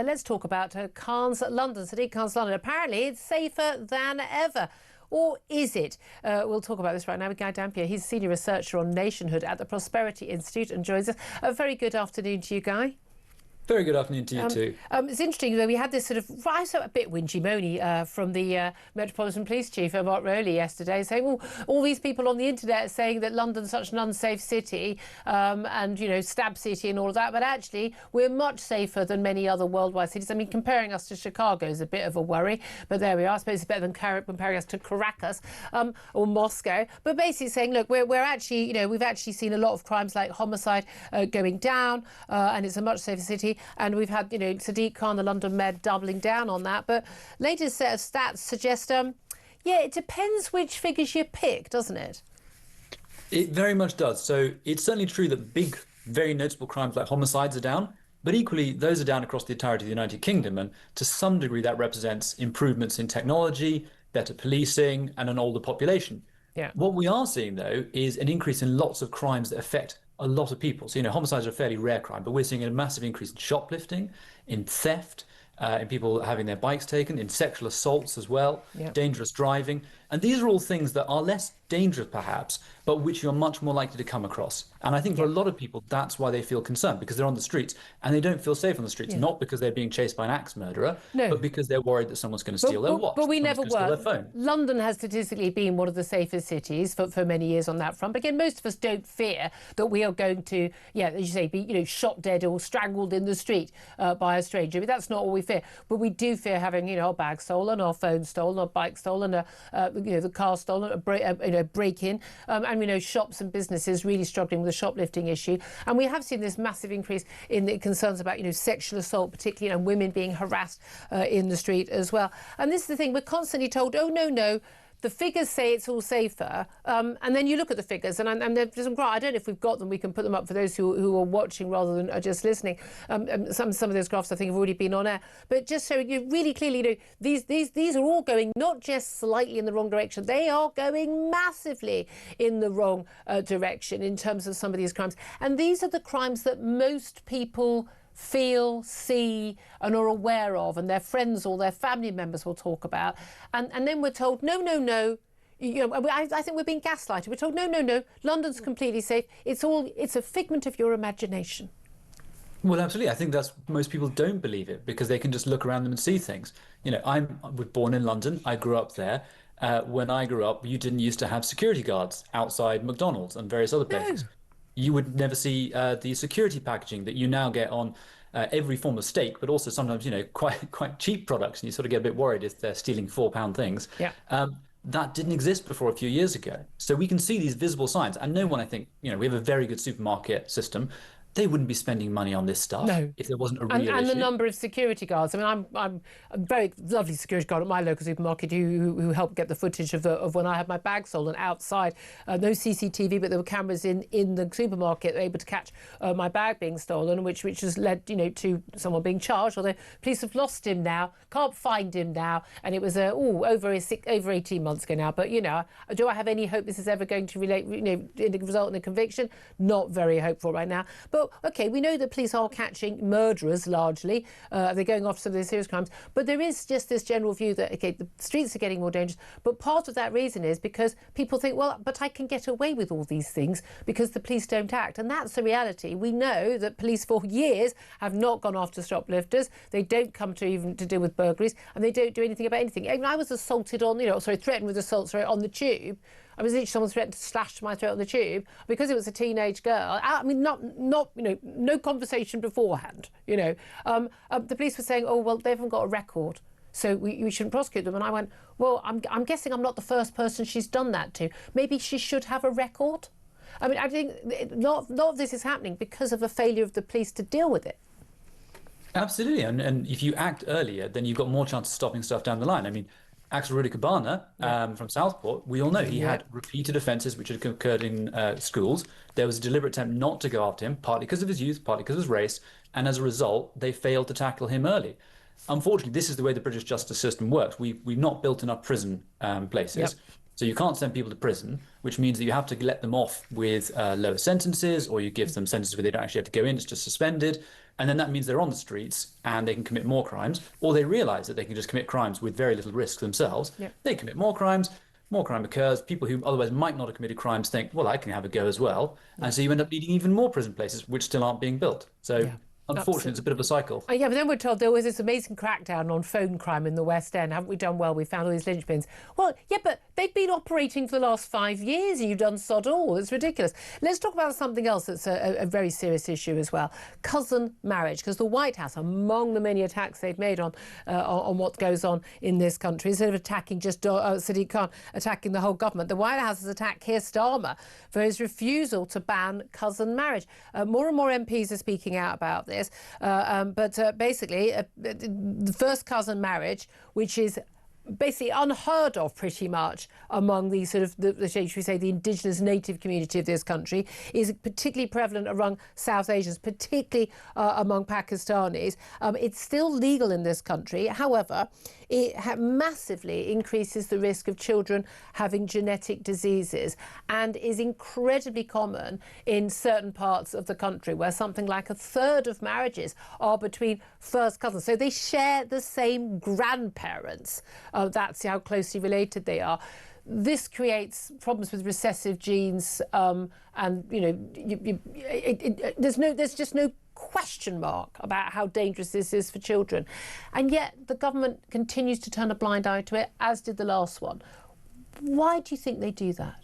Let's talk about Khan's London, Sadiq Khan's London. Apparently, it's safer than ever. Or is it? We'll talk about this right now with Guy Dampier. He's Senior Researcher on Nationhood at the Prosperity Institute and joins us. A very good afternoon to you, Guy. Very good afternoon to you too. It's interesting, though, we had this sort of a bit whingy-moany from the Metropolitan Police Chief, Mark Rowley, yesterday, saying, well, all these people on the internet are saying that London's such an unsafe city and, you know, stab city and all of that, but actually we're much safer than many other worldwide cities. I mean, comparing us to Chicago is a bit of a worry, but there we are. I suppose it's better than comparing us to Caracas or Moscow. But basically saying, look, we're actually, you know, we've actually seen a lot of crimes like homicide going down and it's a much safer city. And we've had, you know, Sadiq Khan, the London Med, doubling down on that. But latest set of stats suggest, yeah, it depends which figures you pick, doesn't it? It very much does. So it's certainly true that big, very noticeable crimes like homicides are down, but equally those are down across the entirety of the United Kingdom. And to some degree, that represents improvements in technology, better policing, and an older population. Yeah. What we are seeing, though, is an increase in lots of crimes that affect a lot of people. So, you know, homicides are a fairly rare crime, but we're seeing a massive increase in shoplifting, in theft, in people having their bikes taken, in sexual assaults as well, dangerous driving. And these are all things that are less dangerous, perhaps, but which you're much more likely to come across. And I think for a lot of people, that's why they feel concerned, because they're on the streets and they don't feel safe on the streets, not because they're being chased by an axe murderer, but because they're worried that someone's going to steal their watch. But we never were. Their phone. London has statistically been one of the safest cities for many years on that front. But again, most of us don't fear that we are going to, as you say, be, you know, shot dead or strangled in the street by a stranger. I mean, that's not all we fear. But we do fear having, you know, our bag stolen, our phone stolen, our bike stolen, you know, the car stolen, a break-in, and we know shops and businesses really struggling with the shoplifting issue. And we have seen this massive increase in the concerns about, you know, sexual assault, particularly, and women being harassed in the street as well. And this is the thing, we're constantly told, oh, no, the figures say it's all safer, and then you look at the figures, and there's some. I don't know if we've got them. We can put them up for those who are watching rather than are just listening. Some of those graphs I think have already been on air, but just so you really clearly know, these are all going not just slightly in the wrong direction. They are going massively in the wrong direction in terms of some of these crimes, and these are the crimes that most people feel, see and are aware of, and their friends or their family members will talk about, and then we're told no, you know, I think we're being gaslighted. We're told no, London's completely safe. It's a figment of your imagination. Well, absolutely. I think that's most people don't believe it because they can just look around them and see things. You know, I was born in London. I grew up there. When I grew up, you didn't used to have security guards outside McDonald's and various other places. No. You would never see the security packaging that you now get on every form of steak, but also sometimes, you know, quite cheap products, and you sort of get a bit worried if they're stealing £4 things. Yeah. That didn't exist before a few years ago. So we can see these visible signs, and no one, I think, you know, we have a very good supermarket system. They wouldn't be spending money on this stuff if there wasn't a real issue. And the number of security guards. I mean, I'm a very lovely security guard at my local supermarket who helped get the footage of when I had my bag stolen outside. No CCTV, but there were cameras in the supermarket able to catch my bag being stolen, which has led, you know, to someone being charged. Although police have lost him now, can't find him now, and it was over 18 months ago now. But you know, do I have any hope this is ever going to result in a conviction? Not very hopeful right now. But OK, we know that police are catching murderers largely. They're going after some of these serious crimes. But there is just this general view that, OK, the streets are getting more dangerous. But part of that reason is because people think, well, but I can get away with all these things because the police don't act. And that's the reality. We know that police for years have not gone after shoplifters. They don't come to even to deal with burglaries, and they don't do anything about anything. I mean, I was assaulted on, threatened with assault, on the tube. I was literally someone threatened to slash my throat on the tube because it was a teenage girl. I mean, not you know, no conversation beforehand. You know, the police were saying, oh well, they haven't got a record, so we shouldn't prosecute them. And I went, well, I'm guessing I'm not the first person she's done that to. Maybe she should have a record. I mean, I think a lot of this is happening because of the failure of the police to deal with it. Absolutely, and if you act earlier, then you've got more chance of stopping stuff down the line. I mean, Axel Rudy Cabana from Southport, we all know he had repeated offences which had occurred in schools. There was a deliberate attempt not to go after him, partly because of his youth, partly because of his race, and as a result, they failed to tackle him early. Unfortunately, this is the way the British justice system works. We've not built enough prison places. So you can't send people to prison, which means that you have to let them off with lower sentences, or you give them sentences where they don't actually have to go in, it's just suspended. And then that means they're on the streets and they can commit more crimes, or they realise that they can just commit crimes with very little risk themselves. Yep. They commit more crimes, more crime occurs. People who otherwise might not have committed crimes think, well, I can have a go as well. And so you end up needing even more prison places, which still aren't being built. So unfortunately, it's a bit of a cycle. Yeah, but then we're told there was this amazing crackdown on phone crime in the West End. Haven't we done well? We found all these linchpins. Well, yeah, but they've been operating for the last 5 years and you've done sod all. It's ridiculous. Let's talk about something else that's a very serious issue as well. Cousin marriage, because the White House, among the many attacks they've made on what goes on in this country, instead of attacking just Sadiq Khan, attacking the whole government, the White House has attacked Keir Starmer for his refusal to ban cousin marriage. More and more MPs are speaking out about this. But basically, the first cousin marriage, which is basically unheard of pretty much among the sort of, should we say, the indigenous native community of this country, is particularly prevalent among South Asians, particularly among Pakistanis. It's still legal in this country. However, it massively increases the risk of children having genetic diseases and is incredibly common in certain parts of the country where something like 1/3 of marriages are between first cousins. So they share the same grandparents. That's how closely related they are. This creates problems with recessive genes, and there's just no question mark about how dangerous this is for children, and yet the government continues to turn a blind eye to it, as did the last one. Why do you think they do that?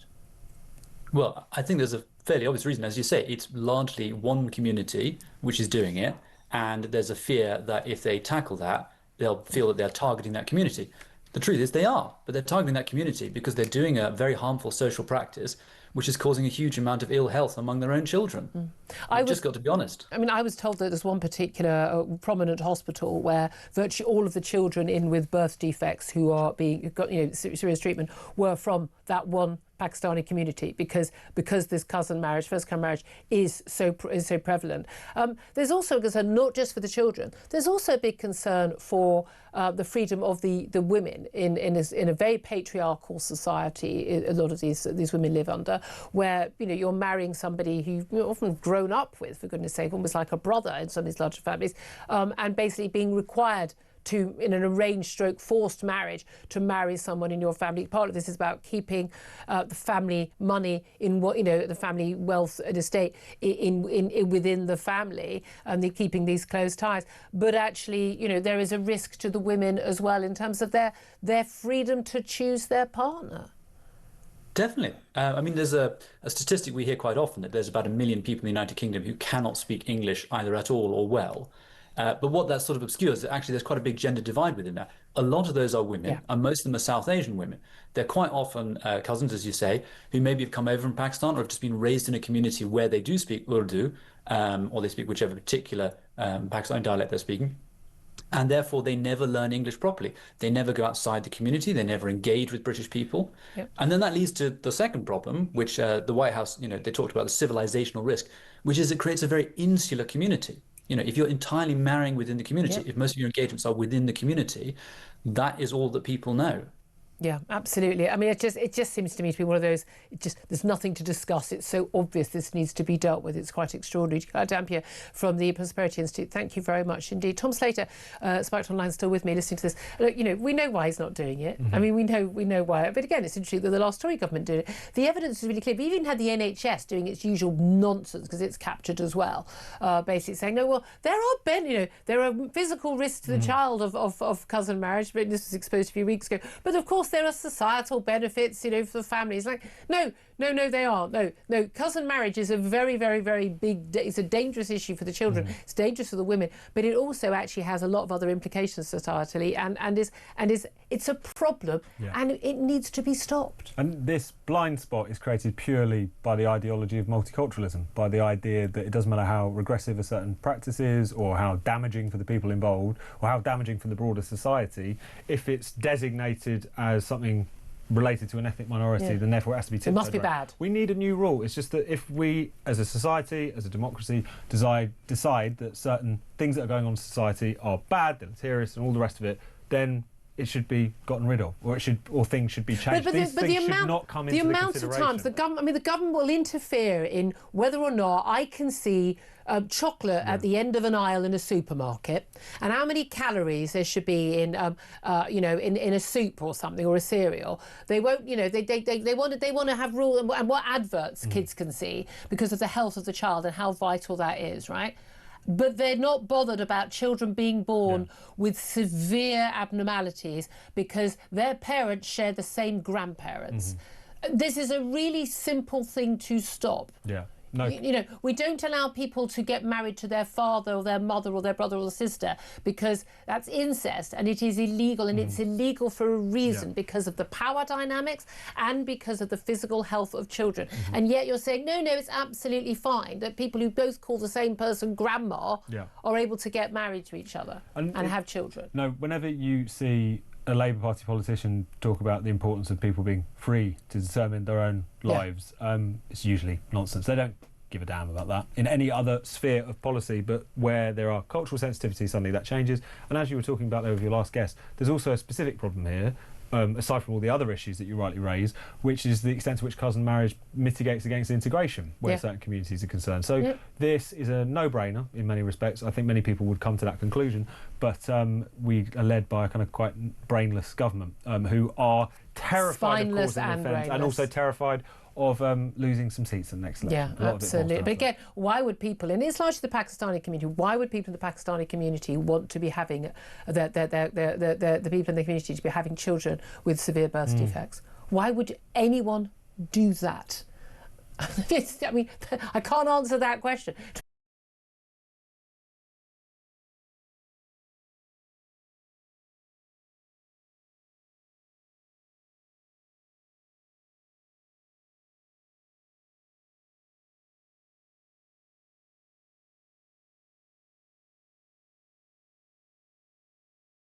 Well, I think there's a fairly obvious reason. As you say, it's largely one community which is doing it, and there's a fear that if they tackle that, they'll feel that they're targeting that community. The truth is they are, but they're targeting that community because they're doing a very harmful social practice which is causing a huge amount of ill health among their own children. You've just got to be honest. I mean, I was told that there's one particular prominent hospital where virtually all of the children in with birth defects who are got serious treatment were from that one Pakistani community because this cousin marriage, first cousin marriage, is so prevalent. There's also a concern not just for the children. There's also a big concern for the freedom of the women in a very patriarchal society. A lot of these women live under, where you're marrying somebody who you're often grown up with, for goodness sake, almost like a brother in some of these larger families, and basically being required to, in an arranged forced marriage, to marry someone in your family. Part of this is about keeping the family money in the family wealth and estate within the family, and they're keeping these close ties. But actually, there is a risk to the women as well in terms of their freedom to choose their partner. Definitely. I mean, there's a statistic we hear quite often that there's about 1 million people in the United Kingdom who cannot speak English either at all or well. But what that sort of obscures is that actually there's quite a big gender divide within that. A lot of those are women, and most of them are South Asian women. They're quite often cousins, as you say, who maybe have come over from Pakistan or have just been raised in a community where they do speak Urdu, or they speak whichever particular Pakistani dialect they're speaking. And therefore, they never learn English properly. They never go outside the community. They never engage with British people. Yep. And then that leads to the second problem, which the White House, they talked about the civilisational risk, which is it creates a very insular community. If you're entirely marrying within the community, if most of your engagements are within the community, that is all that people know. Yeah, absolutely. I mean, it just seems to me to be one of those, there's nothing to discuss. It's so obvious this needs to be dealt with. It's quite extraordinary. Guy Dampier from the Prosperity Institute, thank you very much indeed. Tom Slater, Spiked Online, still with me listening to this. Look, we know why he's not doing it. I mean, we know why. But again, it's interesting that the last Tory government did it. The evidence is really clear. We even had the NHS doing its usual nonsense, because it's captured as well, basically saying, no, well, there are physical risks to the child of cousin marriage, but this was exposed a few weeks ago. But of course, there are societal benefits, for the families. Like, no, they aren't. No, cousin marriage is a very, very, very big, it's a dangerous issue for the children. It's dangerous for the women, but it also actually has a lot of other implications societally, and it's a problem, and it needs to be stopped. And this blind spot is created purely by the ideology of multiculturalism, by the idea that it doesn't matter how regressive a certain practice is, or how damaging for the people involved, or how damaging for the broader society, if it's designated as something related to an ethnic minority, then therefore it has to be tiptoed. It must be bad. We need a new rule. It's just that if we, as a society, as a democracy, decide that certain things that are going on in society are bad, deleterious, and all the rest of it, then it should be gotten rid of, or things should be changed. These things should not come into the consideration. The amount of times the government will interfere in whether or not I can see chocolate at the end of an aisle in a supermarket, and how many calories there should be in, in a soup or something, or a cereal. They won't, they want to have rules and what adverts kids can see because of the health of the child and how vital that is, right? But they're not bothered about children being born with severe abnormalities because their parents share the same grandparents. This is a really simple thing to stop. Yeah. No. We don't allow people to get married to their father or their mother or their brother or sister because that's incest and it is illegal, and it's illegal for a reason, because of the power dynamics and because of the physical health of children. And yet you're saying, no, it's absolutely fine that people who both call the same person grandma are able to get married to each other and have children. No, whenever you see a Labour Party politician talk about the importance of people being free to determine their own lives, it's usually nonsense. They don't give a damn about that in any other sphere of policy, but where there are cultural sensitivities, suddenly that changes. And as you were talking about there with your last guest, there's also a specific problem here, aside from all the other issues that you rightly raise, which is the extent to which cousin marriage mitigates against integration where certain communities are concerned. So this is a no-brainer in many respects. I think many people would come to that conclusion, but we are led by a kind of quite brainless government who are terrified of causing offence and also terrified of losing some seats at the next level. Yeah, absolutely. But again, why would people, and it's largely the Pakistani community, why would people in the Pakistani community want to be having the people in the community to be having children with severe birth defects? Why would anyone do that? I mean, I can't answer that question.